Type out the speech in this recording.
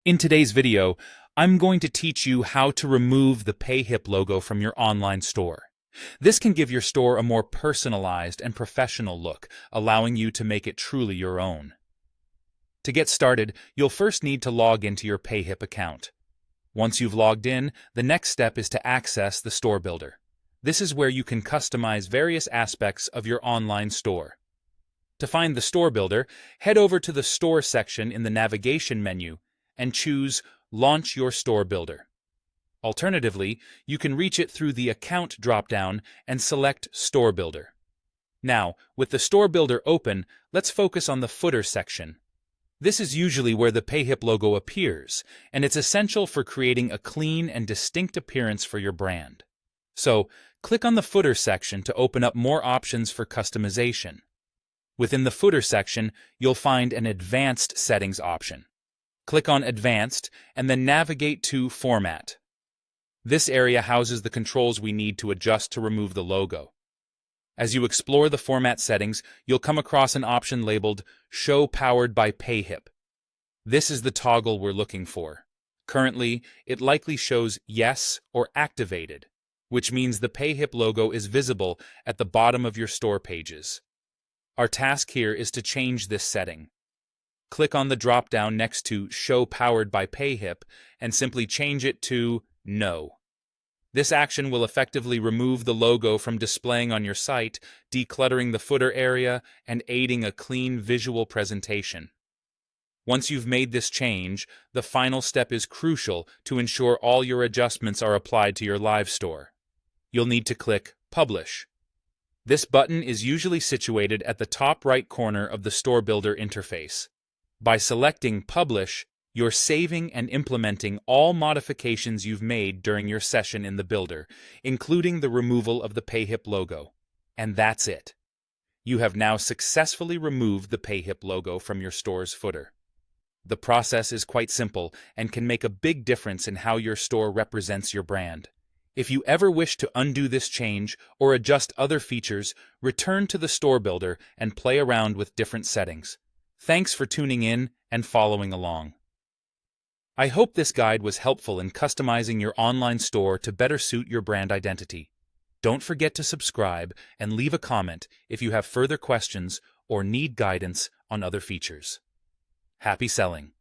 In today's video, I'm going to teach you how to remove the Payhip logo from your online store. This can give your store a more personalized and professional look, allowing you to make it truly your own. To get started, you'll first need to log into your Payhip account. Once you've logged in, the next step is to access the Store Builder. This is where you can customize various aspects of your online store. To find the Store Builder, head over to the Store section in the navigation menu and choose Launch Your Store Builder. Alternatively, you can reach it through the Account dropdown and select Store Builder. Now, with the Store Builder open, let's focus on the Footer section. This is usually where the Payhip logo appears, and it's essential for creating a clean and distinct appearance for your brand. So, click on the Footer section to open up more options for customization. Within the Footer section, you'll find an Advanced Settings option. Click on Advanced and then navigate to Format. This area houses the controls we need to adjust to remove the logo. As you explore the format settings, you'll come across an option labeled Show Powered by Payhip. This is the toggle we're looking for. Currently, it likely shows Yes or Activated, which means the Payhip logo is visible at the bottom of your store pages. Our task here is to change this setting. Click on the drop-down next to Show Powered by Payhip and simply change it to No. This action will effectively remove the logo from displaying on your site, decluttering the footer area and aiding a clean visual presentation. Once you've made this change, the final step is crucial to ensure all your adjustments are applied to your live store. You'll need to click Publish. This button is usually situated at the top right corner of the Store Builder interface. By selecting Publish, you're saving and implementing all modifications you've made during your session in the Builder, including the removal of the Payhip logo. And that's it. You have now successfully removed the Payhip logo from your store's footer. The process is quite simple and can make a big difference in how your store represents your brand. If you ever wish to undo this change or adjust other features, return to the Store Builder and play around with different settings. Thanks for tuning in and following along. I hope this guide was helpful in customizing your online store to better suit your brand identity. Don't forget to subscribe and leave a comment if you have further questions or need guidance on other features. Happy selling!